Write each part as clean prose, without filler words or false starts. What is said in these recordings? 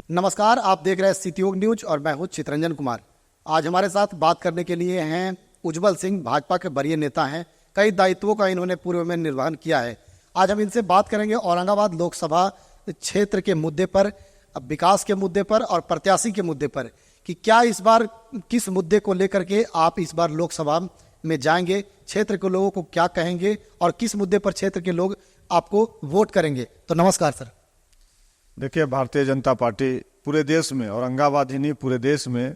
नमस्कार, आप देख रहे हैं सिटी न्यूज और मैं हूं चितरंजन कुमार। आज हमारे साथ बात करने के लिए हैं उज्जवल सिंह, भाजपा के वरीय नेता हैं। कई दायित्वों का इन्होंने पूर्व में निर्वहन किया है। आज हम इनसे बात करेंगे औरंगाबाद लोकसभा क्षेत्र के मुद्दे पर, विकास के मुद्दे पर और प्रत्याशी के मुद्दे पर, कि क्या इस बार किस मुद्दे को लेकर के आप इस बार लोकसभा में जाएंगे, क्षेत्र के लोगों को क्या कहेंगे और किस मुद्दे पर क्षेत्र के लोग आपको वोट करेंगे। तो नमस्कार सर। देखिए, भारतीय जनता पार्टी पूरे देश में, औरंगाबाद ही नहीं पूरे देश में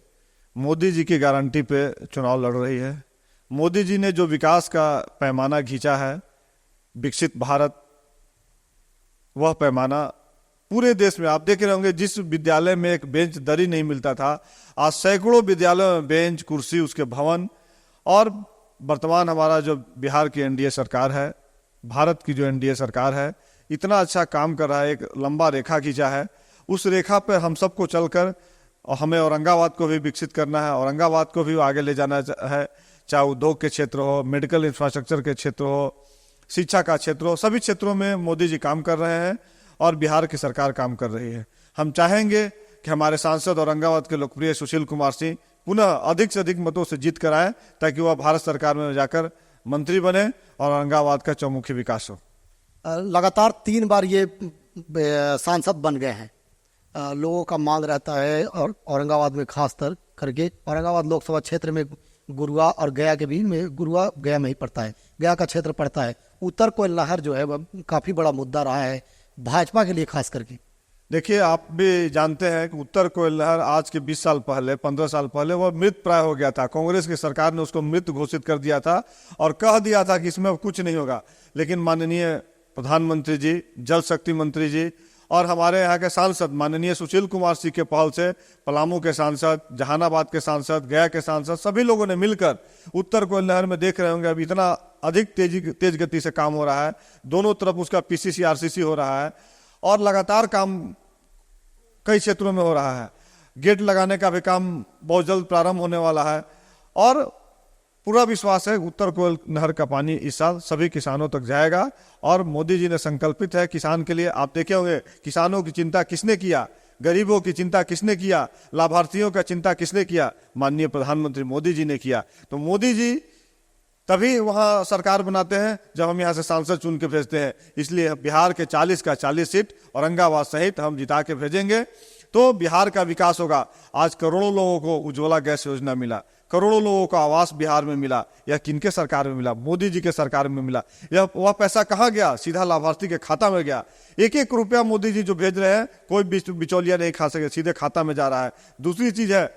मोदी जी की गारंटी पे चुनाव लड़ रही है। मोदी जी ने जो विकास का पैमाना खींचा है, विकसित भारत, वह पैमाना पूरे देश में आप देख रहे होंगे। जिस विद्यालय में एक बेंच दरी नहीं मिलता था, आज सैकड़ों विद्यालयों में बेंच, कुर्सी, उसके भवन। और वर्तमान हमारा जो बिहार की एनडीए सरकार है, भारत की जो एनडीए सरकार है, इतना अच्छा काम कर रहा है। एक लंबा रेखा खींचा है, उस रेखा पर हम सबको चलकर और हमें औरंगाबाद को भी विकसित करना है, औरंगाबाद को भी आगे ले जाना है। चाहे उद्योग के क्षेत्र हो, मेडिकल इंफ्रास्ट्रक्चर के क्षेत्र हो, शिक्षा का क्षेत्र हो, सभी क्षेत्रों में मोदी जी काम कर रहे हैं और बिहार की सरकार काम कर रही है। हम चाहेंगे कि हमारे सांसद औरंगाबाद के लोकप्रिय सुशील कुमार सिंह पुनः अधिक से अधिक मतों से जीत कर आए, ताकि वह भारत सरकार में जाकर मंत्री बने और औरंगाबाद का चौमुखी विकास हो। लगातार 3 बार ये सांसद बन गए हैं। लोगों का मांग रहता है, और औरंगाबाद में खास कर करके औरंगाबाद लोकसभा क्षेत्र में गुरुआ और गया के भी में, गुरुआ गया में ही पड़ता है, गया का क्षेत्र पड़ता है। उत्तर कोयल लहर जो है वह काफ़ी बड़ा मुद्दा रहा है भाजपा के लिए खास करके। देखिए, आप भी जानते हैं कि उत्तर कोयल लहर आज के 20 साल पहले, 15 साल पहले वह मृत प्राय हो गया था। कांग्रेस की सरकार ने उसको मृत घोषित कर दिया था और कह दिया था कि इसमें कुछ नहीं होगा। लेकिन माननीय प्रधानमंत्री जी, जल शक्ति मंत्री जी और हमारे यहाँ के सांसद माननीय सुशील कुमार सिंह के पहल से पलामू के सांसद, जहानाबाद के सांसद, गया के सांसद, सभी लोगों ने मिलकर उत्तर कोयल लहर में देख रहे होंगे अब इतना अधिक तेज गति से काम हो रहा है। दोनों तरफ उसका पीसीसी आरसीसी हो रहा है और लगातार काम कई क्षेत्रों में हो रहा है। गेट लगाने का भी काम बहुत जल्द प्रारंभ होने वाला है और पूरा विश्वास है उत्तर कोयल नहर का पानी इस साल सभी किसानों तक जाएगा। और मोदी जी ने संकल्पित है किसान के लिए। आप देखे होंगे किसानों की चिंता किसने किया, गरीबों की चिंता किसने किया, लाभार्थियों का चिंता किसने किया, माननीय प्रधानमंत्री मोदी जी ने किया। तो मोदी जी तभी वहां सरकार बनाते हैं जब हम यहाँ से सांसद चुन के भेजते हैं। इसलिए बिहार के 40 का 40 सीट औरंगाबाद सहित हम जिता के भेजेंगे तो बिहार का विकास होगा। आज करोड़ों लोगों को उज्ज्वला गैस योजना मिला, करोड़ों लोगों को आवास बिहार में मिला। यह किनके सरकार में मिला? मोदी जी के सरकार में मिला। यह वह पैसा कहाँ गया? सीधा लाभार्थी के खाता में गया। एक एक रुपया मोदी जी जो भेज रहे हैं, कोई बिचौलिया नहीं खा सके, सीधे खाता में जा रहा है। दूसरी चीज है,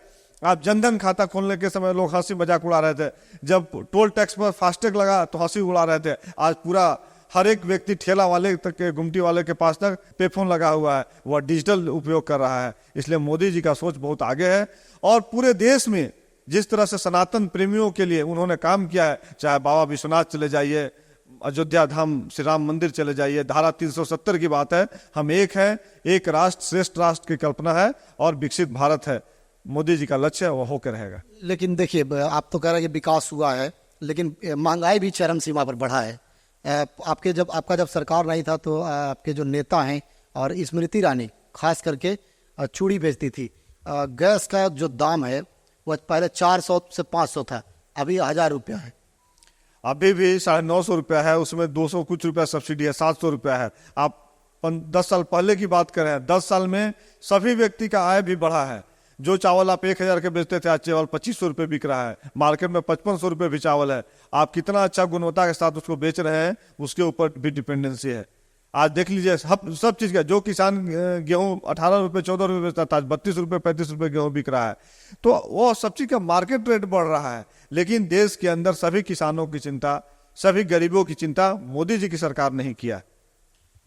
आप जनधन खाता खोलने के समय लोग हंसी मजाक उड़ा रहे थे। जब टोल टैक्स पर फास्टैग लगा तो हंसी उड़ा रहे थे। आज पूरा हर एक व्यक्ति, ठेला वाले तक के, गुमटी वाले के पास तक पेफोन लगा हुआ है, वह डिजिटल उपयोग कर रहा है। इसलिए मोदी जी का सोच बहुत आगे है। और पूरे देश में जिस तरह से सनातन प्रेमियों के लिए उन्होंने काम किया है, चाहे बाबा विश्वनाथ चले जाइए, अयोध्या धाम श्री राम मंदिर चले जाइए, धारा 370 की बात है, हम एक हैं, एक राष्ट्र श्रेष्ठ राष्ट्र की कल्पना है और विकसित भारत है। मोदी जी का लक्ष्य है, वह होकर रहेगा। लेकिन देखिए, आप तो कह रहे हैं कि विकास हुआ है, लेकिन महंगाई भी चरम सीमा पर बढ़ा है। आपका जब सरकार नहीं था तो आपके जो नेता हैं और स्मृति ईरानी खास करके चूड़ी बेचती थी। गैस का जो दाम है वह पहले 400 से 500 था, अभी 1000 रुपया है। अभी भी 950 रुपया है, उसमें 200 कुछ रुपया सब्सिडी है, 700 रुपया है। आप 10 साल पहले की बात करें, 10 साल में सभी व्यक्ति का आय भी बढ़ा है। जो चावल आप 1000 के बेचते थे, आज चावल 2500 रुपये बिक रहा है। मार्केट में 5500 रुपये भी चावल है। आप कितना अच्छा गुणवत्ता के साथ उसको बेच रहे हैं, उसके ऊपर भी डिपेंडेंसी है। आज देख लीजिए, सब चीज का, जो किसान गेहूं 18 रुपये 14 रुपये बेचता था, आज 32 रुपये 35 रुपये गेहूं बिक रहा है। तो वो सब चीज का मार्केट रेट बढ़ रहा है। लेकिन देश के अंदर सभी किसानों की चिंता, सभी गरीबों की चिंता मोदी जी की सरकार नहीं किया।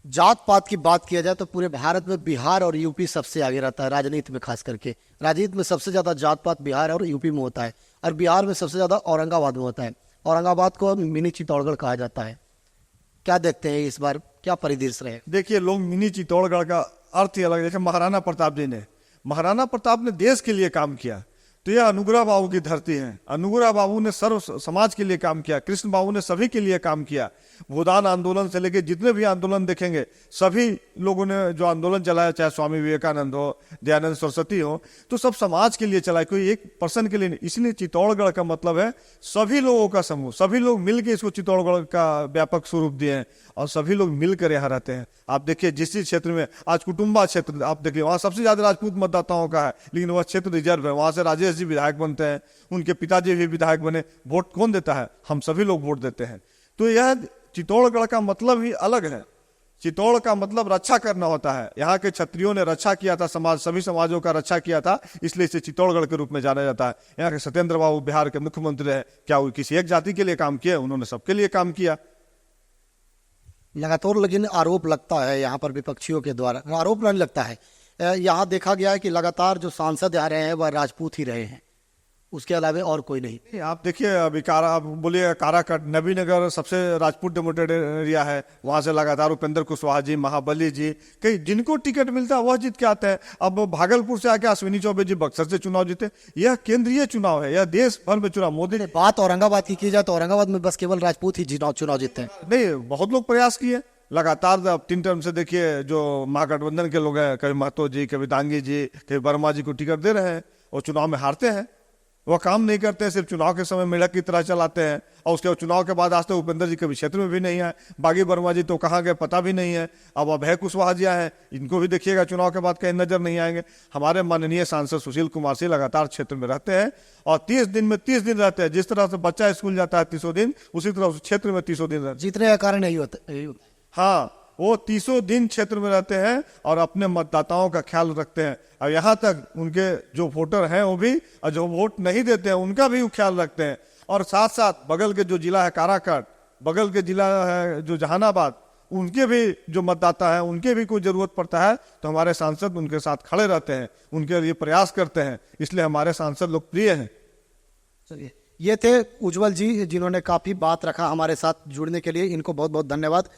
जात पात की बात किया जाए तो पूरे भारत में बिहार और यूपी सबसे आगे रहता है राजनीति में। खास करके राजनीति में सबसे ज्यादा जात पात बिहार और यूपी में होता है, और बिहार में सबसे ज्यादा औरंगाबाद में होता है। औरंगाबाद को मिनी चित्तौड़गढ़ कहा जाता है। क्या देखते हैं इस बार, क्या परिदृश्य रहे? देखिए, लोग मिनी चित्तौड़गढ़ का अर्थ ही अलग। देखिए, महाराणा प्रताप ने देश के लिए काम किया। तो यह अनुग्रह बाबू की धरती है। अनुग्रह बाबू ने सर्व समाज के लिए काम किया, कृष्ण बाबू ने सभी के लिए काम किया। भूदान आंदोलन से लेकर जितने भी आंदोलन देखेंगे, सभी लोगों ने जो आंदोलन चलाया, चाहे स्वामी विवेकानंद हो, दयानंद सरस्वती हो, तो सब समाज के लिए चलाए, कोई एक पर्सन के लिए नहीं। इसलिए चित्तौड़गढ़ का मतलब है सभी लोगों का समूह, सभी लोग मिलकर इसको चित्तौड़गढ़ का व्यापक स्वरूप दिए हैं और सभी लोग मिलकर यहाँ रहते हैं। आप देखिए जिस क्षेत्र में आज कुटुंबा क्षेत्र, आप देखिए वहाँ सबसे ज्यादा राजपूत मतदाताओं का है, लेकिन वह क्षेत्र रिजर्व है। वहां से राजेश जी विधायक बनते हैं, उनके पिताजी भी विधायक बने। वोट कौन देता है? हम सभी लोग वोट देते हैं। तो यह चित्तौड़गढ़ का मतलब ही अलग है। चित्तौड़ का मतलब रक्षा करना होता है। यहाँ के क्षत्रियों ने रक्षा किया था, समाज, सभी समाजों का रक्षा किया था, इसलिए इसे चित्तौड़गढ़ के रूप में जाना जाता है। यहाँ के सत्येंद्र बाबू बिहार के मुख्यमंत्री है, क्या वो किसी एक जाति के लिए काम किए? उन्होंने सबके लिए काम किया। लगातार लेकिन आरोप लगता है यहाँ पर विपक्षियों के द्वारा, आरोप नहीं लगता है, यहाँ देखा गया है कि लगातार जो सांसद आ रहे हैं वह राजपूत ही रहे हैं, उसके अलावा और कोई नहीं। आप देखिए अभी आप बोलिए काराकट, नबीनगर सबसे राजपूत डेमोक्रेट एरिया है, वहां से लगातार उपेंद्र कुशवाहा जी, महाबली जी, कई जिनको टिकट मिलता है वह जीत के आते हैं। अब भागलपुर से आके अश्विनी चौबे जी बक्सर से चुनाव जीते। यह केंद्रीय चुनाव है, यह देश भर में चुनाव। मोदी ने बात औरंगाबाद की जाए तो औरंगाबाद में बस केवल राजपूत ही चुनाव जीतते हैं। नहीं, बहुत लोग प्रयास किए लगातार। अब 3 टर्म से देखिए जो महागठबंधन के लोग हैं, कभी महतो जी, कभी दांगी जी, कभी वर्मा जी को टिकट दे रहे हैं और चुनाव में हारते हैं। वह काम नहीं करते हैं, सिर्फ चुनाव के समय मेढक की तरह चलाते हैं और उसके चुनाव के बाद आज तक उपेंद्र जी कभी क्षेत्र में भी नहीं आए। बागी वर्मा जी तो कहाँ गए पता भी नहीं है। अब अभय कुशवाहा जी आए हैं, इनको भी देखिएगा चुनाव के बाद कहीं नजर नहीं आएंगे। हमारे माननीय सांसद सुशील कुमार सिंह लगातार क्षेत्र में रहते हैं और 30 दिन में 30 दिन रहते हैं। जिस तरह से बच्चा स्कूल जाता है 30 दिन, उसी तरह उस क्षेत्र में 30 दिन रहते। जीतने का कारण यही होता है। हाँ, वो 30 दिन क्षेत्र में रहते हैं और अपने मतदाताओं का ख्याल रखते हैं। और यहाँ तक उनके जो वोटर हैं वो भी, और जो वोट नहीं देते हैं उनका भी वो ख्याल रखते हैं। और साथ साथ बगल के जो जिला है काराकट, बगल के जिला है जो जहानाबाद, उनके भी जो मतदाता हैं उनके भी कोई जरूरत पड़ता है तो हमारे सांसद उनके साथ खड़े रहते हैं, उनके लिए प्रयास करते हैं। इसलिए हमारे सांसद लोकप्रिय हैं। चलिए, ये थे उज्जवल जी जिन्होंने काफी बात रखा हमारे साथ जुड़ने के लिए, इनको बहुत बहुत धन्यवाद।